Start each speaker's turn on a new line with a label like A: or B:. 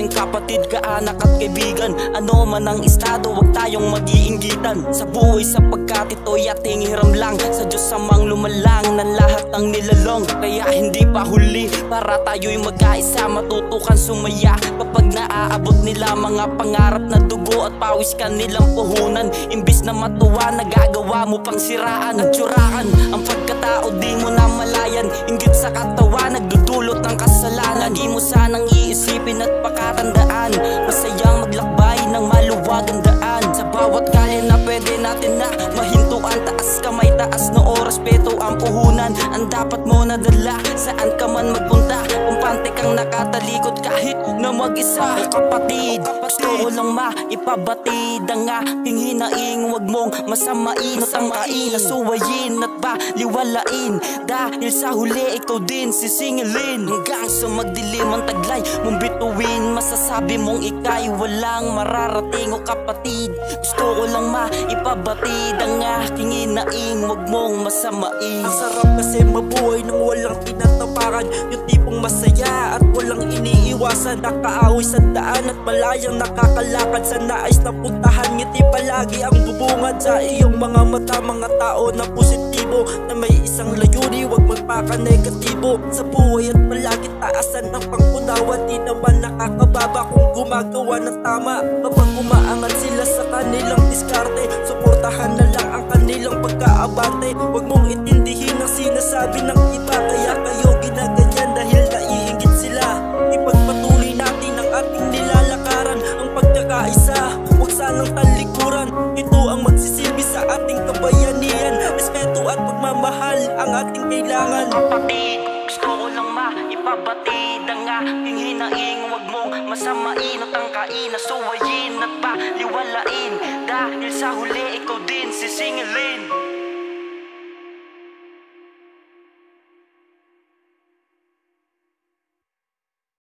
A: maging kapatid, kaanak at kaibigan. Ano man ang estado, wag tayong mag-iinggitan sa buhay, sapagkat ito'y ating hiram lang. Sa Diyos samang lumalang ng lahat ng nilalong. Kaya hindi pa huli para tayo'y magkaisa, matutukan sumaya kapag naaabot nila mga pangarap na dugo at pawis kanilang puhunan. Imbis na matuwa, nagagawa mo pang siraan at tsurakan ang pagkatao, di mo na malayan. Inggit sa katawan, nagdudulot ng kasalanan. Lagi mo sanang iisipin at pakatandaan, masayang maglakbay ng maluwagang daan. Sa bawat kalye na pwede natin na mahintuan, taas kamay, taas na oras, peto ang puhunan. Ang dapat mo nadala, saan ka man magpunta, kumpante kang nakatalikod kahit na mag-isa. Kapatid, gusto ko lang maipabatid ang aking hinaing, wag mong masamain at tangkain, nasuwayin at baliwalain, dahil sa huli ikaw din sisingilin. Hanggang sa magdilim ang taglay mong bituin, masasabi mong ika'y walang mararating. O kapatid, gusto ko lang maipabatid ang aking hinaing, wag mong masamain.
B: Ang sarap kasi mabuhay nang walang tinatapakan, yung tipong masaya at walang iniiwasan. Nakaaway sa daan at malayang nakakalakad sa nais na puntahan. Ngiti palagi ang bubungad sa iyong mga mata, mga tao na positibo, na may isang layunin, wag magpaka-negatibo sa buhay. At palagi taasan ng pangunawa, di naman nakakababa kung gumagawa ng tama. Kapag umaangat sila sa kanilang diskarte, suportahan na lang ang kanilang pagkaabante. Wag mong itindihin ang sinasabi ng iba, kaya kayo ginaganyan dahil naiingit sila. Ipagpatuloy natin ang ating nilalakaran, ang pagkakaisa, huwag sanang talikuran. Ito ang magsisilbi sa ating kabayanihan, respeto at pagmamahal ang ating kailangan.
A: Kapatid, gusto ko lang maipabatid ang aking hinaing, wag mong masamain at tangkain, nasuwayin at baliwalain, dahil sa huli ikaw din sisingilin.